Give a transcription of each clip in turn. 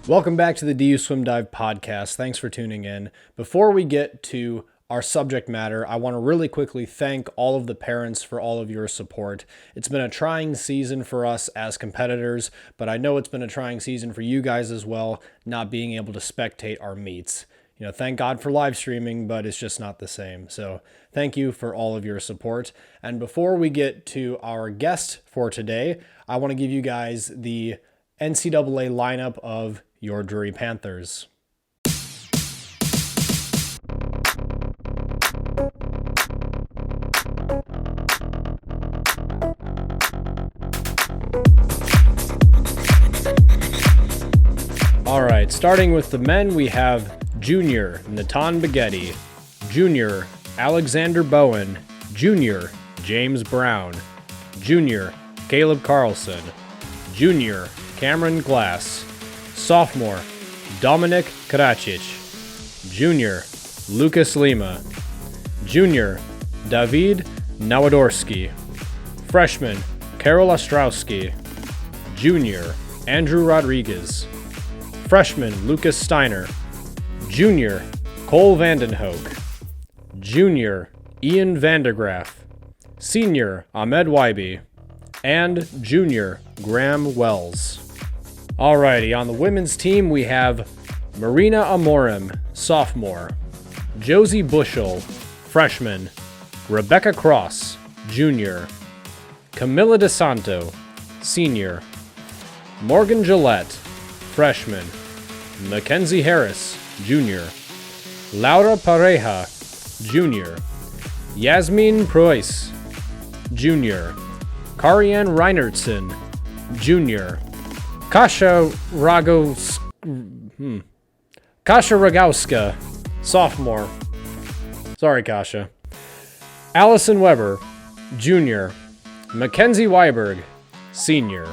Welcome back to the DUSwimDive podcast. Thanks for tuning in. Before we get to our subject matter, I want to really quickly thank all of the parents for all of your support. It's been a trying season for us as competitors, but I know it's been a trying season for you guys as well, not being able to spectate our meets. Thank God for live streaming, but it's just not the same. So thank you for all of your support. And before we get to our guest for today, I want to give you guys the NCAA lineup of Your Drury Panthers. All right, starting with the men, we have Junior Natan Bagetti, Junior Alexander Bowen, Junior James Brown, Junior Caleb Carlson, Junior Cameron Glass, Sophomore Dominic Karacic, Junior Lucas Lima, Junior David Nawadorski, Freshman Karol Ostrowski, Junior Andrew Rodriguez, Freshman Lucas Steiner, Junior Cole Vandenhoek, Junior Ian Vandegraff, Senior Ahmed Waibi, and Junior Graham Wells. Alrighty, on the women's team we have Marina Amorim, sophomore, Josie Bushel, freshman, Rebecca Cross, junior, Camila DeSanto, senior, Morgan Gillette, freshman, Mackenzie Harris, junior, Laura Pareja, junior, Yasmin Preuss, junior, Karianne Reinertsen, junior, Kasha Rogowska, sophomore. Sorry, Kasha. Allison Weber, junior, Mackenzie Weiberg, senior.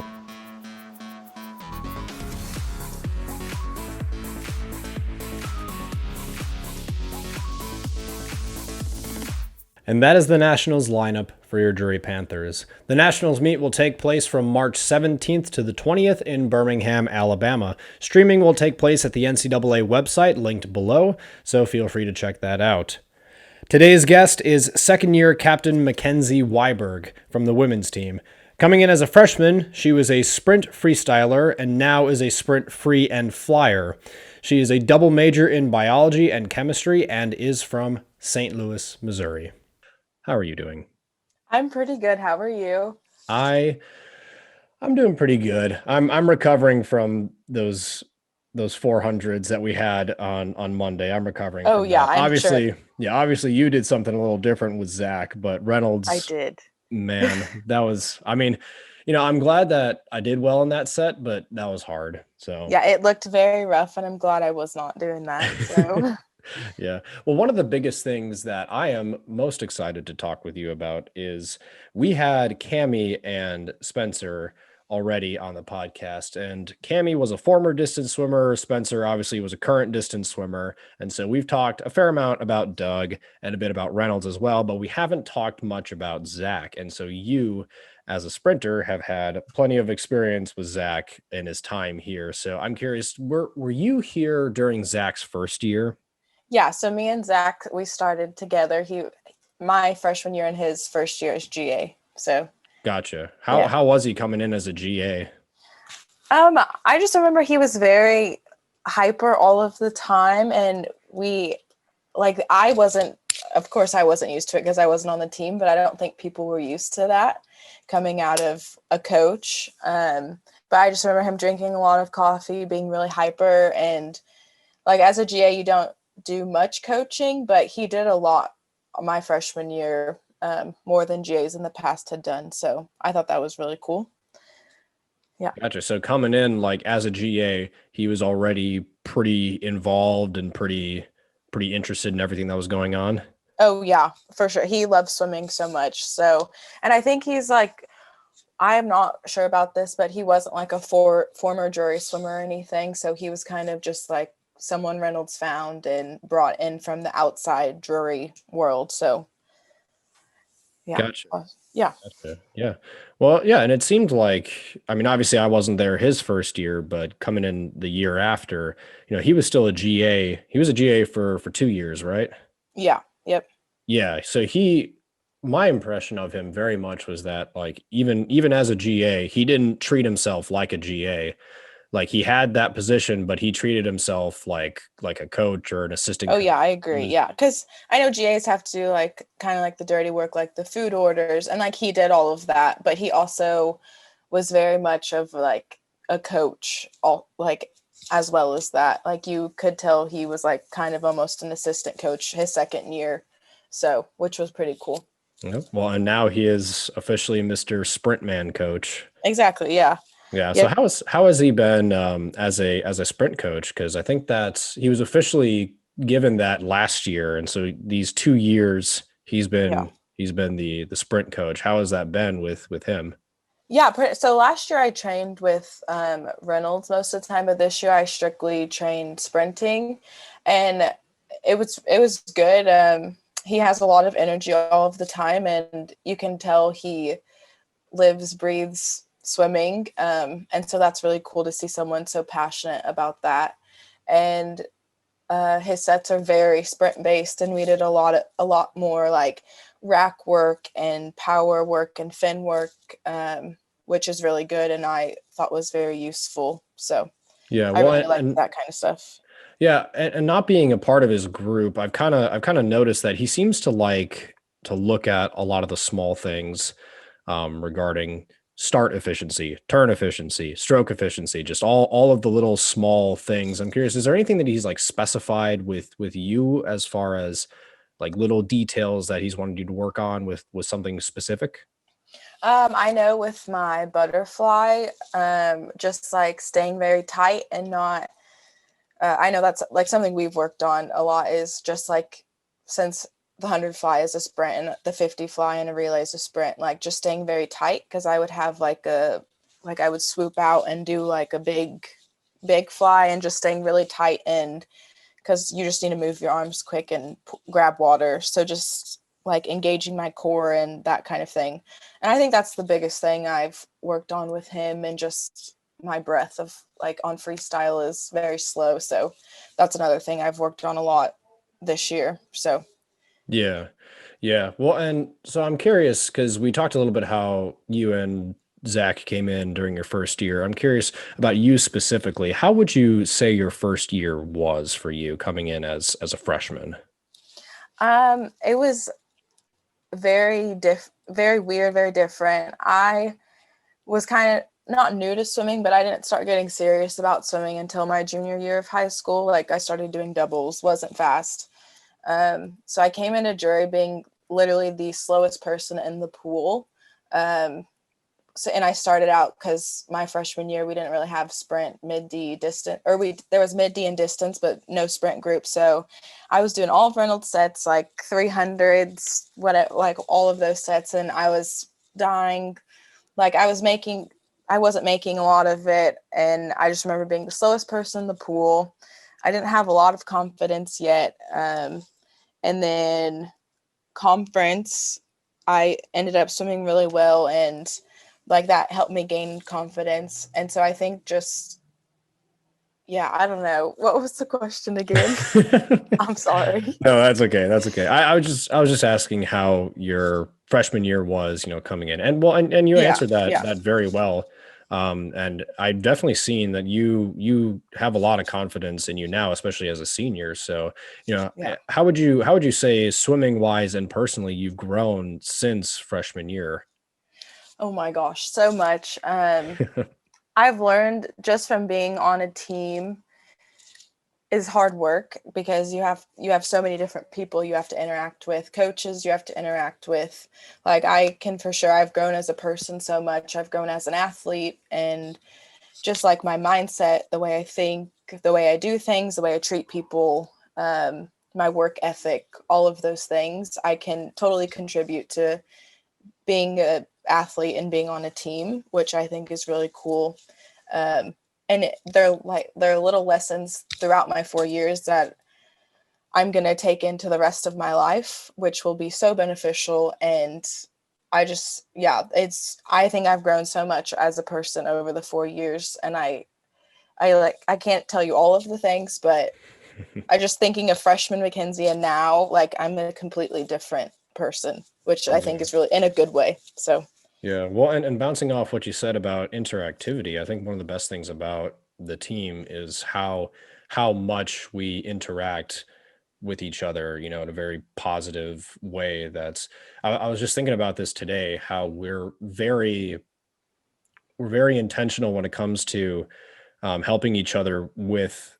And that is the Nationals lineup for your Drury Panthers. The Nationals meet will take place from March 17th to the 20th in Birmingham, Alabama. Streaming will take place at the NCAA website linked below, so feel free to check that out. Today's guest is second-year captain Mackenzie Weiberg from the women's team. Coming in as a freshman, she was a sprint freestyler and now is a sprint free and flyer. She is a double major in biology and chemistry and is from St. Louis, Missouri. How are you doing? I'm pretty good. How are you? I'm doing pretty good. I'm recovering from those 400s that we had on Monday. I'm recovering Oh from yeah, that. I'm sure Obviously you did something a little different with Zach, but Reynolds, I did. man, that was, I'm glad that I did well in that set, but that was hard. So Yeah, it looked very rough, and I'm glad I was not doing that. So Yeah. Well, one of the biggest things that I am most excited to talk with you about is we had Cami and Spencer already on the podcast, and Cami was a former distance swimmer. Spencer obviously was a current distance swimmer. And so we've talked a fair amount about Doug and a bit about Reynolds as well, but we haven't talked much about Zach. And so you, as a sprinter, have had plenty of experience with Zach in his time here. So I'm curious, were you here during Zach's first year? yeah, so me and Zach, we started together. My freshman year and his first year as GA. So Gotcha. yeah. How was he coming in as a GA? I just remember he was very hyper all of the time, and of course I wasn't used to it because I wasn't on the team, but I don't think people were used to that coming out of a coach. But I just remember him drinking a lot of coffee, being really hyper, and like as a GA, you don't do much coaching, but he did a lot my freshman year, more than GAs in the past had done. So I thought that was really cool. Yeah. Gotcha. So coming in like as a GA, he was already pretty involved and pretty interested in everything that was going on. Oh yeah, for sure. He loves swimming so much. So, and I think he's like, I am not sure about this, but he wasn't like a former jury swimmer or anything. So he was kind of just like someone Reynolds found and brought in from the outside jury world. So Yeah. Gotcha. Yeah. Gotcha. Yeah. Well, yeah, and it seemed like, I mean, obviously I wasn't there his first year, but coming in the year after, he was still a GA. He was a GA for 2 years, right? Yeah. Yep. Yeah. So my impression of him very much was that like even as a GA, he didn't treat himself like a GA. Like he had that position, but he treated himself like a coach or an assistant Oh coach. yeah, I He agree. was, Yeah, because I know GAs have to do like kind of like the dirty work, like the food orders, and like he did all of that. But he also was very much of like a coach, all like as well as that. Like you could tell he was like kind of almost an assistant coach his second year, so which was pretty cool. Yep. Well, and now he is officially Mr. Sprint Man coach. Exactly. Yeah. Yeah. So Yep. how has he been as a sprint coach? Because I think that he was officially given that last year, and so these 2 years Yeah. he's been the sprint coach. How has that been with him? Yeah, so last year I trained with Reynolds most of the time, but this year I strictly trained sprinting, and it was good. He has a lot of energy all of the time, and you can tell he lives, breathes swimming, and so that's really cool to see someone so passionate about that. And his sets are very sprint based, and we did a lot more like rack work and power work and fin work, which is really good, and I thought was very useful. So Yeah. I Well, really like and that kind of stuff. yeah, and not being a part of his group, I've kind of noticed that he seems to like to look at a lot of the small things regarding start efficiency, turn efficiency, stroke efficiency, just all of the little small things. I'm curious, is there anything that he's like specified with you as far as like little details that he's wanted you to work on with something specific? I know with my butterfly, just like staying very tight and not. I know that's like something we've worked on a lot is just like since the 100 fly is a sprint and the 50 fly and a relay is a sprint, like just staying very tight because I would have like I would swoop out and do like a big fly and just staying really tight and because you just need to move your arms quick and grab water. So just like engaging my core and that kind of thing. And I think that's the biggest thing I've worked on with him and just my breath of like on freestyle is very slow. So that's another thing I've worked on a lot this year. So Yeah. Yeah. Well, and so I'm curious because we talked a little bit how you and Zach came in during your first year. I'm curious about you specifically. How would you say your first year was for you coming in as a freshman? it was very weird, very different. I was kind of not new to swimming, but I didn't start getting serious about swimming until my junior year of high school. Like I started doing doubles, wasn't fast. So I came into jury being literally the slowest person in the pool. Um, and I started out because my freshman year we didn't really have sprint, mid D, distance, or we there was mid D and distance, but no sprint group. So I was doing all of Reynolds sets, like 300s, like all of those sets, and I was dying. Like I wasn't making a lot of it, and I just remember being the slowest person in the pool. I didn't have a lot of confidence yet, and then conference, I ended up swimming really well, and like that helped me gain confidence. And so I think just, yeah, I don't know. What was the question again? I'm sorry. No, that's okay. That's okay. I was just asking how your freshman year was, coming in. And well, and you Yeah. answered that Yeah. that very well. And I've definitely seen that you have a lot of confidence in you now, especially as a senior. So, Yeah. how would you say swimming wise and personally you've grown since freshman year? Oh my gosh, so much. I've learned just from being on a team is hard work because you have so many different people you have to interact with, coaches you have to interact with. Like I can for sure I've grown as a person so much. I've grown as an athlete and just like my mindset, the way I think, the way I do things, the way I treat people, my work ethic, all of those things, I can totally contribute to being a athlete and being on a team, which I think is really cool. Um, and they're little lessons throughout my 4 years that I'm going to take into the rest of my life, which will be so beneficial. And I think I've grown so much as a person over the 4 years, and I can't tell you all of the things, but I just thinking of freshman Mackenzie and now, like, I'm a completely different person, which I think Yeah. is really in a good way. So Yeah. Well, and bouncing off what you said about interactivity, I think one of the best things about the team is how much we interact with each other, in a very positive way. I was just thinking about this today, how we're very intentional when it comes to helping each other with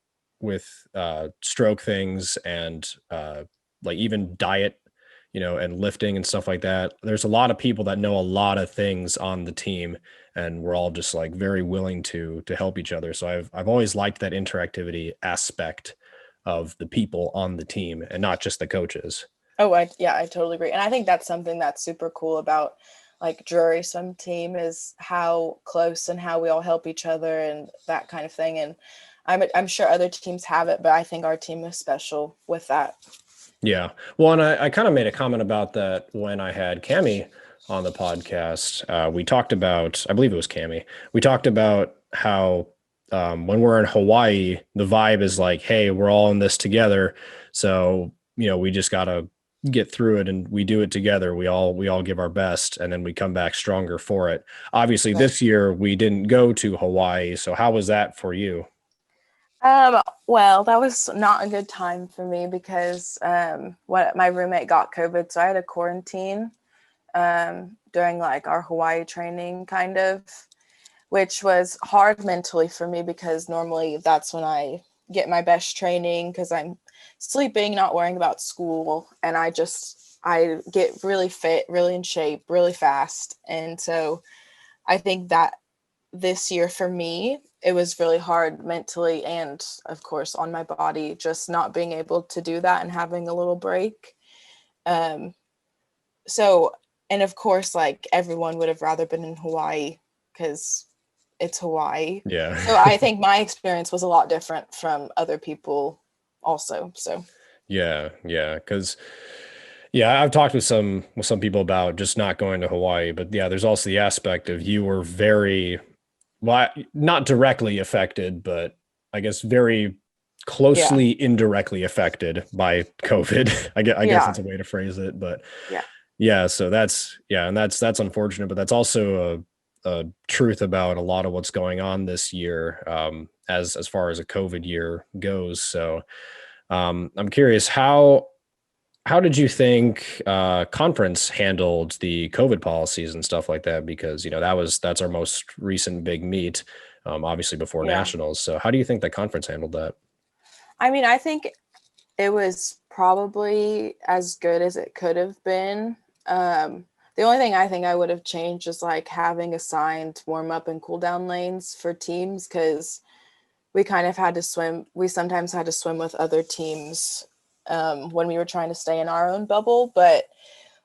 stroke things and like even diet, and lifting and stuff like that. There's a lot of people that know a lot of things on the team, and we're all just like very willing to help each other. So I've always liked that interactivity aspect of the people on the team and not just the coaches. I totally agree. And I think that's something that's super cool about like Drury Swim team is how close and how we all help each other and that kind of thing. And I'm sure other teams have it, but I think our team is special with that. Yeah. Well, and I kind of made a comment about that when I had Cami on the podcast. We talked about, I believe it was Cami. We talked about how when we're in Hawaii, the vibe is like, hey, we're all in this together. So, we just got to get through it and we do it together. We all give our best and then we come back stronger for it. Obviously, Right. this year we didn't go to Hawaii. So how was that for you? Well, that was not a good time for me because what my roommate got COVID, so I had a quarantine during like our Hawaii training kind of, which was hard mentally for me because normally that's when I get my best training because I'm sleeping, not worrying about school, and I get really fit, really in shape, really fast. And so I think that this year for me, it was really hard mentally and of course on my body, just not being able to do that and having a little break. Um, so, and of course, like everyone would have rather been in Hawaii because it's Hawaii. Yeah. So I think my experience was a lot different from other people also. So Yeah, yeah, because yeah, I've talked with some people about just not going to Hawaii, but yeah, there's also the aspect of you were very, well, not directly affected, but I guess very yeah, closely indirectly affected by COVID. I guess yeah, that's a way to phrase it, but yeah, yeah, so that's unfortunate, but that's also a truth about a lot of what's going on this year, as far as a COVID year goes. So I'm curious, how did you think conference handled the COVID policies and stuff like that? Because that's our most recent big meet, obviously before yeah. nationals. So how do you think the conference handled that? I mean, I think it was probably as good as it could have been. The only thing I think I would have changed is like having assigned warm up and cool down lanes for teams because we kind of had to swim. We sometimes had to swim with other teams when we were trying to stay in our own bubble, but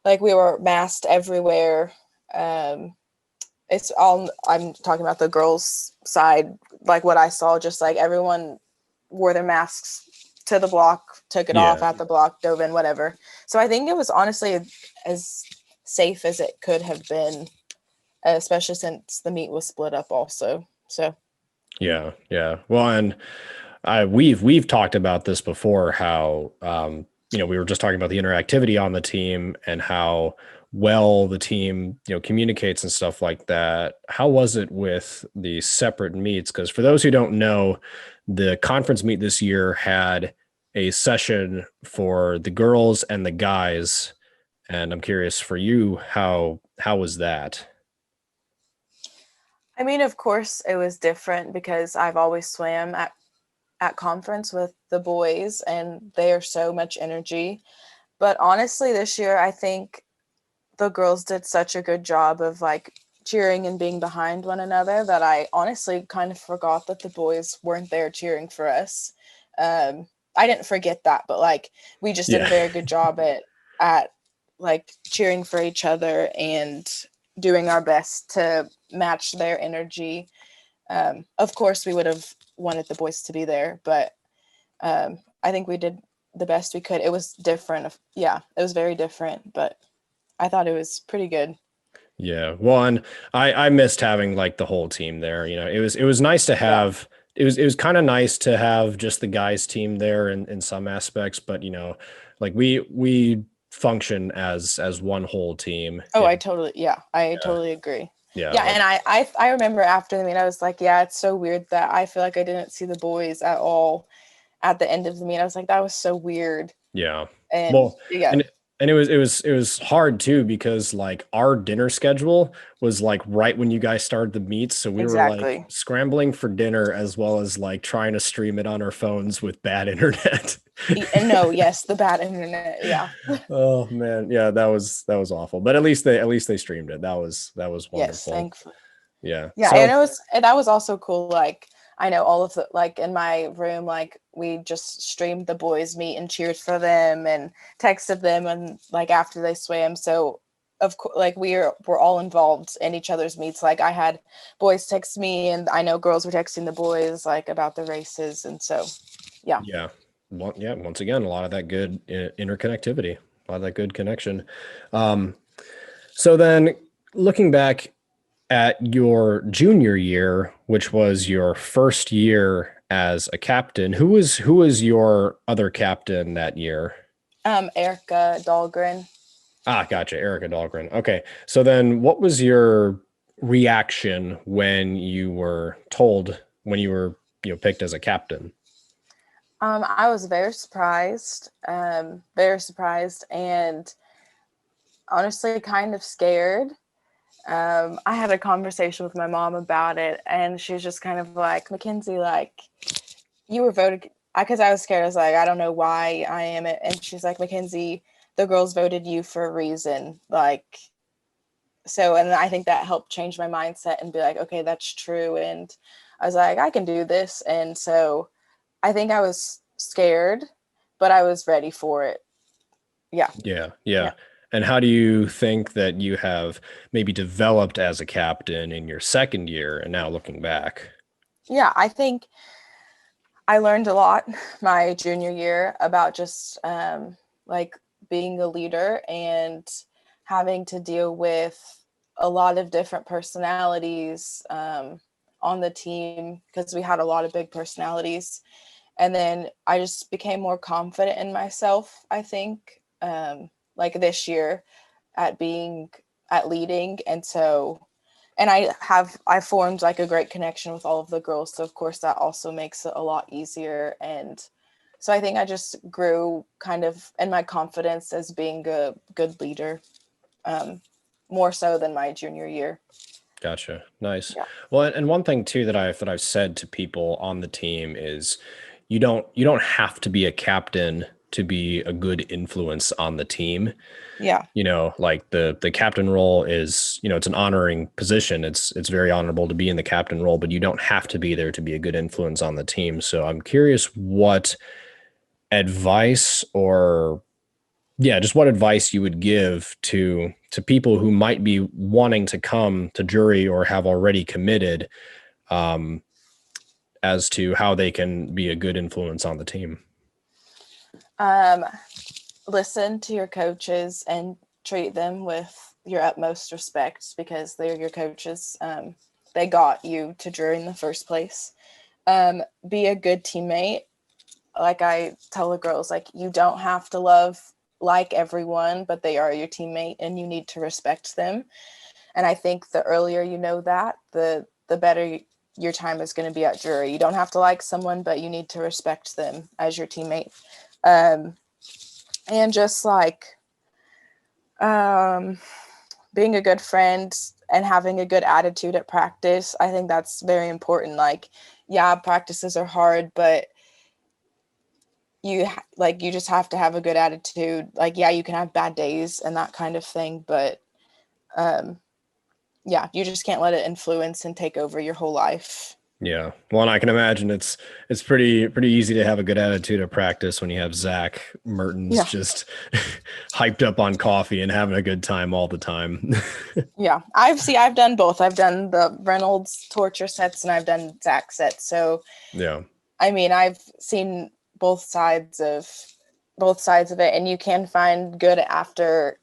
like we were masked everywhere. Um, it's all I'm talking about the girls' side, like what I saw, just like everyone wore their masks to the block, took it off Yeah. at the block, dove in, whatever. So I think it was honestly as safe as it could have been, especially since the meet was split up also. So Yeah. Yeah. Well, and we've talked about this before, how we were just talking about the interactivity on the team and how well the team communicates and stuff like that. How was it with the separate meets? Because for those who don't know, the conference meet this year had a session for the girls and the guys, and I'm curious for you, how was that? I mean, of course, it was different because I've always swam at conference with the boys, and they are so much energy. But honestly, this year, I think the girls did such a good job of like cheering and being behind one another that I honestly kind of forgot that the boys weren't there cheering for us. I didn't forget that, but like we just did a Yeah. very good job at like cheering for each other and doing our best to match their energy. Of course, we would have wanted the boys to be there, but I think we did the best we could. It was different. Yeah, it was very different, but I thought it was pretty good. Yeah. Well, and I missed having like the whole team there. It was nice to Yeah, have it was kind of nice to have just the guys team there in some aspects, but like we function as one whole team. oh, And I yeah, totally agree. yeah, Yeah, like and I remember after the meet, I was like, yeah, it's so weird that I feel like I didn't see the boys at all at the end of the meet. I was like, that was so weird. yeah. And Well, yeah, and it was hard too because like our dinner schedule was like right when you guys started the meets, so we were like exactly. scrambling for dinner as well as like trying to stream it on our phones with bad internet. And no, yes, the bad internet. Yeah. Oh man, yeah, that was awful. But at least they streamed it. That was Yes, wonderful. thankfully. Yeah. Yeah, and So that was also cool. Like I know all of the like in my room, like we just streamed the boys meet and cheered for them and texted them and like after they swam. So of course, like we're all involved in each other's meets. Like I had boys text me, and I know girls were texting the boys like about the races, and so yeah. yeah, once again, a lot of that good interconnectivity, a lot of that good connection. Um, so then looking back at your junior year, which was your first year as a captain, who was your other captain that year? Erica Dahlgren. Ah, gotcha. Erica Dahlgren. Okay. So then what was your reaction when you were told when you were, picked as a captain? I was very surprised, and honestly kind of scared. I had a conversation with my mom about it, and she was just kind of like, Mackenzie, like, you were voted, because I was scared. I was like, I don't know why I am it. And she's like, Mackenzie, the girls voted you for a reason. Like, so, and I think that helped change my mindset and be like, okay, that's true. And I was like, I can do this. And so I think I was scared, but I was ready for it. Yeah. Yeah, yeah. Yeah. And how do you think that you have maybe developed as a captain in your second year and now looking back? Yeah. I think I learned a lot my junior year about just like being a leader and having to deal with a lot of different personalities on the team because we had a lot of big personalities. And then I just became more confident in myself, I think, like this year at being at leading. And so and I formed like a great connection with all of the girls, so of course that also makes it a lot easier. And so I think I just grew kind of in my confidence as being a good leader, um, more so than my junior year. Gotcha. Nice. Yeah. Well, and one thing too that I've said to people on the team is you don't have to be a captain to be a good influence on the team. Yeah. Like the captain role is, it's an honoring position. It's very honorable to be in the captain role, but you don't have to be there to be a good influence on the team. So I'm curious what advice or yeah, just what advice you would give to people who might be wanting to come to jury or have already committed, um, as to how they can be a good influence on the team. Um, Listen to your coaches and treat them with your utmost respect because they're your coaches. They got you to jury in the first place. Be a good teammate. Like I tell the girls, like you don't have to love like everyone, but they are your teammate and you need to respect them. And I think the earlier you know that, the better your time is going to be at jury. You don't have to like someone, but you need to respect them as your teammate. Um, and just like um, being a good friend and having a good attitude at practice, I think that's very important. Like, yeah, practices are hard, but you just have to have a good attitude. Like, yeah, you can have bad days and that kind of thing, but um, yeah, you just can't let it influence and take over your whole life. Yeah. Well, and I can imagine it's pretty easy to have a good attitude at practice when you have Zach Mertens Yeah. just hyped up on coffee and having a good time all the time. Yeah. I've done both. I've done the Reynolds torture sets and I've done Zach sets. So Yeah. I mean, I've seen both sides of it, and you can find good after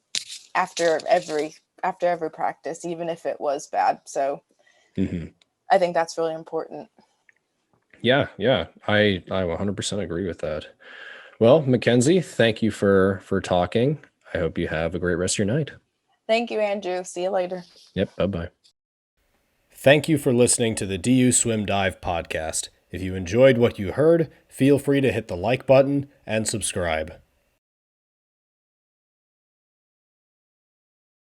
after every practice, even if it was bad. So Mm-hmm. I think that's really important. Yeah. I 100% agree with that. Well, Mackenzie, thank you for talking. I hope you have a great rest of your night. Thank you, Andrew. See you later. Yep. Bye-bye. Thank you for listening to the DUSwimDive podcast. If you enjoyed what you heard, feel free to hit the like button and subscribe.